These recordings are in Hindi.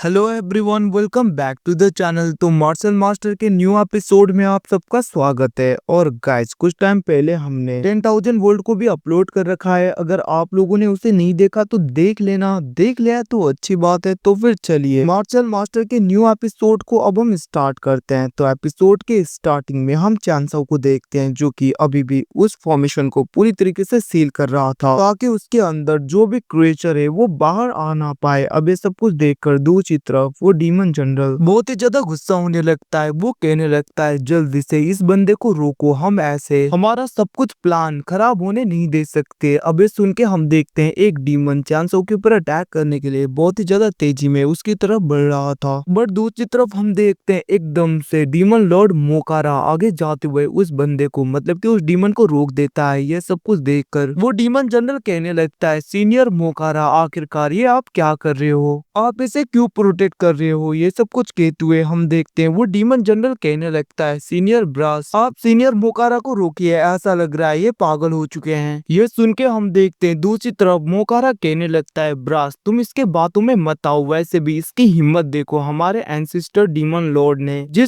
Hello everyone, welcome back to the channel. तो मार्शल मास्टर के न्यू एपिसोड में आप सबका स्वागत है। और गाइस, कुछ टाइम पहले हमने 10,000 वोल्ट को भी अपलोड कर रखा है। अगर आप लोगों ने उसे नहीं देखा तो देख लेना, देख लिया तो अच्छी बात है। तो फिर चलिए मार्शल मास्टर के न्यू एपिसोड को अब हम स्टार्ट करते हैं। तो एपिसोड के स्टार्टिंग में हम चांसाओ को देखते हैं, जो कि अभी भी उस फॉर्मेशन को पूरी तरीके से सील कर रहा था ताकि उसके अंदर जो भी क्रिएचर है वो बाहर आ ना पाए। अब ये सब कुछ देखकर दूसरी तरफ वो डीमन जनरल बहुत ही ज्यादा गुस्सा होने लगता है। वो कहने लगता है, जल्दी से इस बंदे को रोको, हम ऐसे हमारा सब कुछ प्लान खराब होने नहीं दे सकते। अब ये सुन के हम देखते हैं एक डीमन चांसो के ऊपर अटैक करने के लिए बहुत ही ज्यादा तेजी में उसकी तरफ बढ़ रहा था। बट दूसरी तरफ हम देखते हैं एकदम से डीमन लॉर्ड मोकारा आगे जाते हुए उस बंदे को, मतलब कि उस डीमन को रोक देता है। ये सब कुछ देखकर वो डीमन जनरल कहने लगता है, सीनियर मोकारा, आखिरकार ये आप क्या कर रहे हो, आप इसे क्यों प्रोटेक्ट कर रहे हो। ये सब कुछ कहते हुए हम देखते हैं वो डीमन जनरल कहने लगता है, सीनियर ब्रास, आप सीनियर मोकारा को रोकिए, ऐसा लग रहा है ये पागल हो चुके हैं। ये सुन के हम देखते हैं दूसरी तरफ मोकारा कहने लगता है, ब्रास तुम इसके बातों में मत आओ, वैसे भी इसकी हिम्मत देखो, हमारे एंसेस्टर डीमन लॉर्ड ने जिन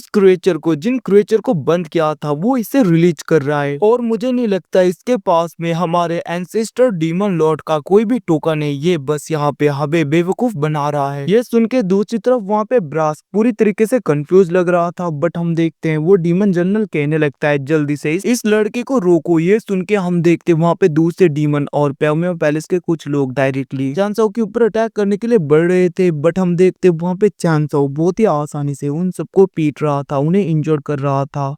क्रिएचर को बंद किया था वो इसे रिलीज कर रहा है, और मुझे नहीं लगता इसके पास में हमारे एंसेस्टर डीमन लॉर्ड का कोई भी टोकन है। ये बस यहाँ पे हमें बेवकूफ बना रहा है। ये सुन के दूसरी तरफ वहाँ पे ब्रास पूरी तरीके से कंफ्यूज लग रहा था। बट हम देखते हैं वो डीमन जनरल कहने लगता है, जल्दी से इस लड़के को रोको। ये सुन के हम देखते हैं वहाँ पे दूसरे डीमन और प्याओमिया पैलेस के कुछ लोग डायरेक्टली चांसाओ के ऊपर अटैक करने के लिए बढ़ रहे थे। बट हम देखते वहाँ पे चांसाओ बहुत ही आसानी से उन सबको पीट रहा था, उन्हें इंजोर कर रहा था।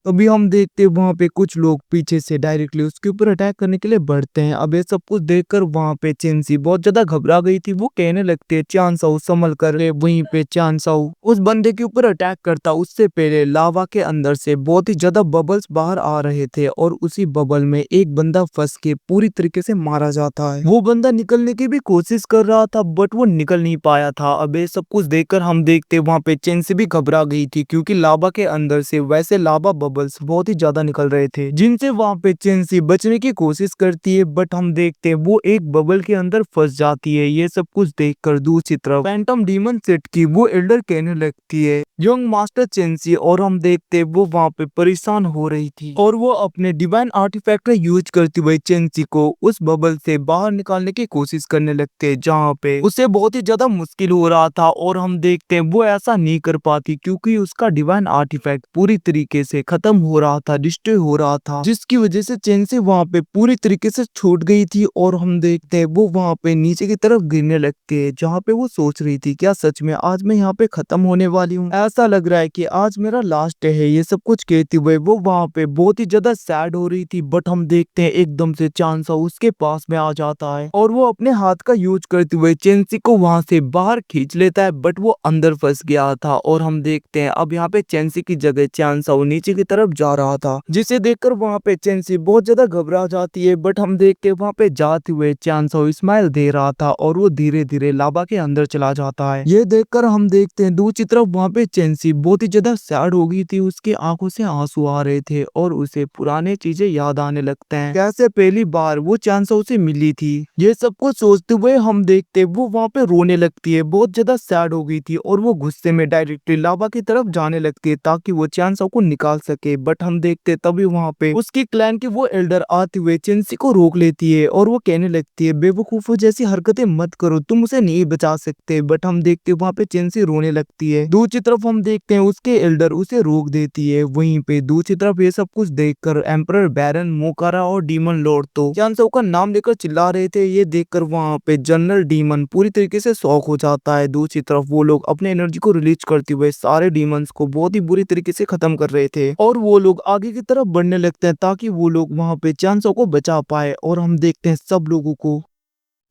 अभी हम देखते हैं वहां पे कुछ लोग पीछे से डायरेक्टली उसके ऊपर अटैक करने के लिए बढ़ते हैं। अब ये सब कुछ देखकर वहां पे चेंसी बहुत ज्यादा घबरा गई थी। वो कहने लगते हैं, चांसाओ संभल कर। वहीं पे चांसाओ उस बंदे के ऊपर अटैक करता उससे पहले लावा के अंदर से बहुत ही ज्यादा बबल्स बाहर आ रहे थे, और उसी बबल में एक बंदा फंस के पूरी तरीके से मारा जाता है। वो बंदा निकलने की भी कोशिश कर रहा था बट वो निकल नहीं पाया था। अब ये सब कुछ देखकर हम देखते वहां पे चेंसी भी घबरा गई थी, क्योंकि लावा के अंदर से वैसे लावा बबल्स बहुत ही ज्यादा निकल रहे थे, जिनसे वहां पे चेंसी बचने की कोशिश करती है। बट हम देखते हैं वो एक बबल के अंदर फंस जाती है। ये सब कुछ देखकर दूसरी तरफ फैंटम डीमन सेट की वो एल्डर कहने लगती है, यंग मास्टर चेंसी, और हम देखते हैं वो वहां पे परेशान हो रही थी, और वो अपने डिवाइन आर्टिफैक्ट यूज करते हुए चेंसी को उस बबल से बाहर निकालने की कोशिश करने लगते हैं, जहाँ पे उसे बहुत ही ज्यादा मुश्किल हो रहा था। और हम देखते हैं वो ऐसा नहीं कर पाती, क्योंकि उसका डिवाइन आर्टिफैक्ट पूरी तरीके से खत्म हो रहा था, डिस्ट्रॉय हो रहा था, जिसकी वजह से चेंसी वहां पे पूरी तरीके से छूट गई थी। और हम देखते हैं वो वहां पे नीचे की तरफ गिरने लगती है, जहाँ पे वो सोच रही थी, क्या सच में आज मैं यहाँ पे खत्म होने वाली हूँ, ऐसा लग रहा है कि आज मेरा लास्ट है। ये सब कुछ कहते हुए वो वहां पे बहुत ही ज्यादा सैड हो रही थी। बट हम देखते हैं एकदम से चांसाओ उसके पास में आ जाता है, और वो अपने हाथ का यूज करते हुए चेंसी को वहां से बाहर खींच लेता है। बट वो अंदर फंस गया था, और हम देखते हैं अब यहाँ पे चेंसी की जगह चांसाओ नीचे की तरफ जा रहा था, जिसे देखकर वहां पे चेंसी बहुत ज्यादा घबरा जाती है। बट हम देखते हैं वहां पे जाते हुए चांसाओ स्माइल दे रहा था, और वो धीरे धीरे लावा के अंदर चला जाता है। ये देखकर हम देखते हैं दूसरी तरफ वहां पे चेंसी बहुत ही ज्यादा सैड हो गई थी, उसकी आंखों से आंसू आ रहे थे, और उसे पुराने चीजें याद आने लगते हैं, कैसे पहली बार वो चांसाओ से मिली थी। ये सब कुछ सोचते हुए हम देखते वो वहां पे रोने लगती है, बहुत ज्यादा सैड हो गई थी, और वो गुस्से में डायरेक्टली लावा की तरफ जाने लगती है ताकि वो चांसाओ को निकाल सके। बट हम देखते तभी वहां पे उसकी क्लैन की वो एल्डर आते हुए चेंसी को रोक लेती है, और वो कहने लगती है, बेवकूफों जैसी हरकतें मत करो, तुम उसे नहीं बचा सकते। बट हम देखते वहां पे चेंसी रोने लगती है। दूसरी तरफ हम देखते हैं उसके एल्डर उसे रोक देती है। वहीं पे दूसरी तरफ ये सब कुछ देखकर एम्परर बैरन मोकारा और डीमन लॉर्ड तो चांसाओ का नाम लेकर चिल्ला रहे थे। ये देखकर वहां पे जनरल डीमन पूरी तरीके से शॉक हो जाता है। दूसरी तरफ वो लोग अपने एनर्जी को रिलीज करते हुए सारे डीमंस को बहुत ही बुरी तरीके से खत्म कर रहे थे, और वो लोग आगे की तरफ बढ़ने लगते हैं ताकि वो लोग वहां पे चांसाओ को बचा पाए। और हम देखते हैं सब लोगों को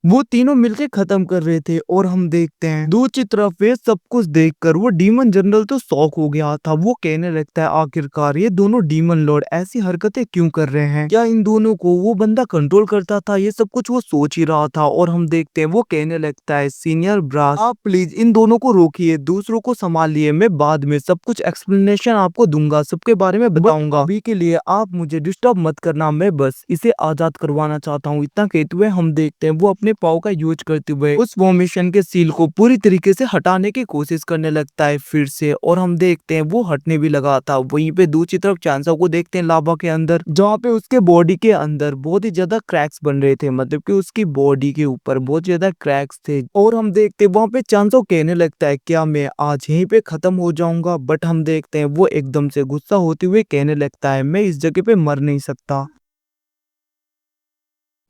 वो तीनों मिलके खत्म कर रहे थे। और हम देखते हैं दूसरी तरफ वे सब कुछ देखकर वो डीमन जनरल तो शॉक हो गया था। वो कहने लगता है, आखिरकार ये दोनों डीमन लॉर्ड ऐसी हरकतें क्यों कर रहे हैं, क्या इन दोनों को वो बंदा कंट्रोल करता था। ये सब कुछ वो सोच ही रहा था। और हम देखते हैं वो कहने लगता है, सीनियर ब्रास आप प्लीज इन दोनों को रोकिए, दूसरों को संभालिए, मैं बाद में सब कुछ एक्सप्लेनेशन आपको दूंगा, सबके बारे में बताऊंगा, अभी के लिए आप मुझे डिस्टर्ब मत करना, मैं बस इसे आजाद करवाना चाहता हूँ। इतना कहते हुए हम देखते हैं वो अपने पाव का यूज करते हुए उस फॉर्मेशन के सील को पूरी तरीके से हटाने की कोशिश करने लगता है फिर से, और हम देखते हैं वो हटने भी लगा था। वहीं पे दूसरी तरफ चांसा को देखते हैं लावा के अंदर, जहाँ पे उसके बॉडी के अंदर बहुत ही ज्यादा क्रैक्स बन रहे थे, मतलब कि उसकी बॉडी के ऊपर बहुत ज्यादा क्रैक्स थे। और हम देखते हैं वहां पे चांसा कहने लगता है क्या मैं आज यहीं पे खत्म हो जाऊंगा, बट हम देखते हैं वो एकदम से गुस्सा होते हुए कहने लगता है मैं इस जगह पे मर नहीं सकता,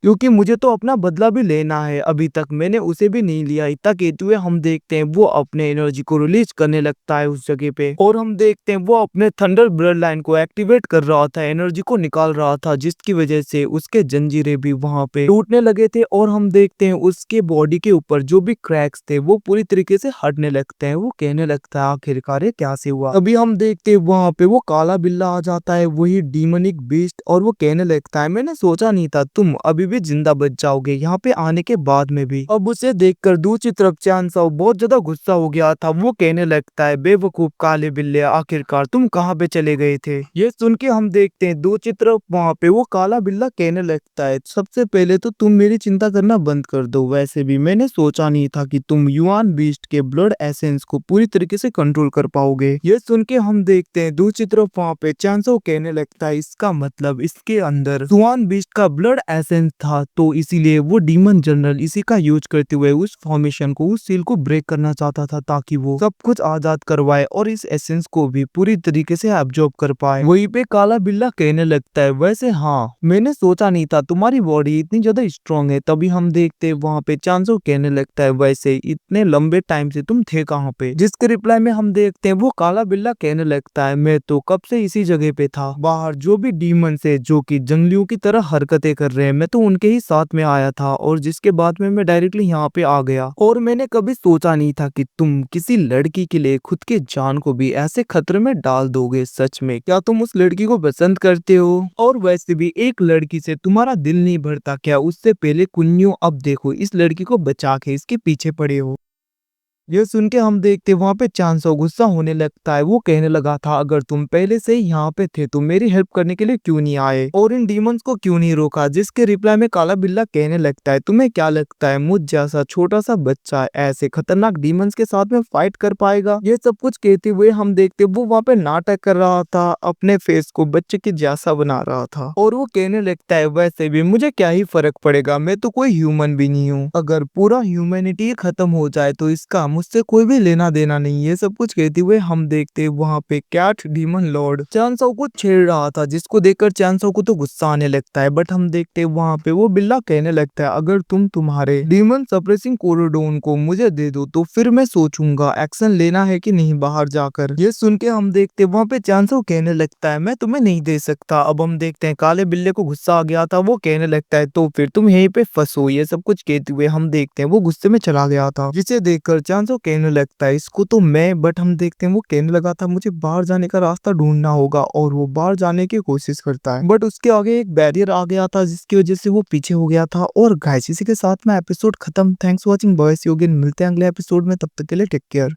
क्योंकि मुझे तो अपना बदला भी लेना है, अभी तक मैंने उसे भी नहीं लिया। इतना कहते हुए हम देखते हैं वो अपने एनर्जी को रिलीज करने लगता है उस जगह पे, और हम देखते हैं वो अपने थंडर ब्लड लाइन को एक्टिवेट कर रहा था, एनर्जी को निकाल रहा था, जिसकी वजह से उसके जंजीरें भी वहां पे टूटने लगे थे। और हम देखते हैं उसके बॉडी के ऊपर जो भी क्रैक्स थे वो पूरी तरीके से हटने लगते हैं। वो कहने लगता है आखिरकार ये क्या से हुआ। अभी हम देखते हैं वहां पे वो काला बिल्ला आ जाता है, वही डीमनिक बीस्ट, और वो कहने लगता है मैंने सोचा नहीं था तुम अभी भी जिंदा बच जाओगे यहाँ पे आने के बाद में भी। अब उसे देखकर दूसरी तरफ चांसा बहुत ज्यादा गुस्सा हो गया था। वो कहने लगता है बेवकूफ काले बिल्ले, आखिरकार तुम कहाँ पे चले गए थे। ये सुन के हम देखते हैं दूसरी तरफ वहाँ पे वो काला बिल्ला कहने लगता है सबसे पहले तो तुम मेरी चिंता करना बंद कर दो, वैसे भी मैंने सोचा नहीं था कि तुम युआन बीस्ट के ब्लड एसेंस को पूरी तरीके से कंट्रोल कर पाओगे। ये सुन के हम देखते हैं दूसरी तरफ वहाँ पे चांसा कहने लगता है इसका मतलब इसके अंदर युआन बीस्ट का ब्लड एसेंस था, तो इसीलिए वो डीमन जनरल इसी का यूज करते हुए उस फॉर्मेशन को, उस सील को ब्रेक करना चाहता था, ताकि वो सब कुछ आजाद करवाए और इस एसेंस को भी पूरी तरीके से एब्जॉर्ब कर पाए। वहीं पे काला बिल्ला कहने लगता है वैसे हाँ मैंने सोचा नहीं था तुम्हारी बॉडी इतनी ज्यादा स्ट्रांग है। तभी हम देखते हैं वहाँ पे चांसो कहने लगता है वैसे इतने लंबे टाइम से तुम थे कहाँ पे, जिसके रिप्लाई में हम देखते हैं वो काला बिल्ला कहने लगता है मैं तो कब से इसी जगह पे था, बाहर जो भी डीमन से जो कि जंगलियों की तरह हरकतें कर रहे हैं मैं तो उनके ही साथ में आया था, और जिसके बाद में मैं डायरेक्टली यहाँ पे आ गया। और मैंने कभी सोचा नहीं था कि तुम किसी लड़की के लिए खुद के जान को भी ऐसे खतरे में डाल दोगे। सच में क्या तुम उस लड़की को पसंद करते हो? और वैसे भी एक लड़की से तुम्हारा दिल नहीं भरता क्या? उससे पहले कुन्नियों अब देखो इस लड़की को बचा के इसके पीछे पड़े हो। ये सुन के हम देखते वहां पे चांसो गुस्सा होने लगता है। वो कहने लगा था अगर तुम पहले से ही यहाँ पे थे तो मेरी हेल्प करने के लिए क्यों नहीं आए और इन डीमंस को क्यों नहीं रोका। जिसके रिप्लाई में काला बिल्ला कहने लगता है तुम्हें क्या लगता है मुझ जैसा छोटा सा बच्चा ऐसे खतरनाक डीमंस के साथ में फाइट कर पाएगा। ये सब कुछ कहते हुए हम देखते वो वहाँ पे नाटक कर रहा था, अपने फेस को बच्चे के जैसा बना रहा था, और वो कहने लगता है वैसे भी मुझे क्या ही फर्क पड़ेगा, मैं तो कोई ह्यूमन भी नहीं हूँ, अगर पूरा ह्यूमैनिटी खत्म हो जाए तो इसका मुझसे कोई भी लेना देना नहीं। ये सब कुछ कहते हुए हम देखते वहाँ पे कैट डीमन लॉर्ड चांसो को छेड़ रहा था, जिसको देखकर चांसो को तो गुस्सा आने लगता है। बट हम देखते वहाँ पे वो बिल्ला कहने लगता है अगर तुम तुम्हारे डीमन सप्रेसिंग कोरोडोन को मुझे दे दो तो फिर मैं सोचूंगा एक्शन लेना है कि नहीं बाहर जाकर। ये सुन के हम देखते वहाँ पे चांसो कहने लगता है मैं तुम्हें नहीं दे सकता। अब हम देखते हैं काले बिल्ले को गुस्सा आ गया था, वो कहने लगता है तो फिर तुम यहीं पे फंसो। ये सब कुछ कहते हुए हम देखते हैं वो गुस्से में चला गया था, जिसे देखकर चांसो कहने लगता है इसको तो मैं, बट हम देखते हैं वो कहने लगा था मुझे बाहर जाने का रास्ता ढूंढना होगा, और वो बाहर जाने की कोशिश करता है बट उसके आगे एक बैरियर आ गया था जिसकी वजह से वो पीछे हो गया था। और गाइस इसी के साथ में एपिसोड खत्म। थैंक्स फॉर वॉचिंग बॉयज, मिलते हैं अगले एपिसोड में, तब तक के लिए टेक केयर।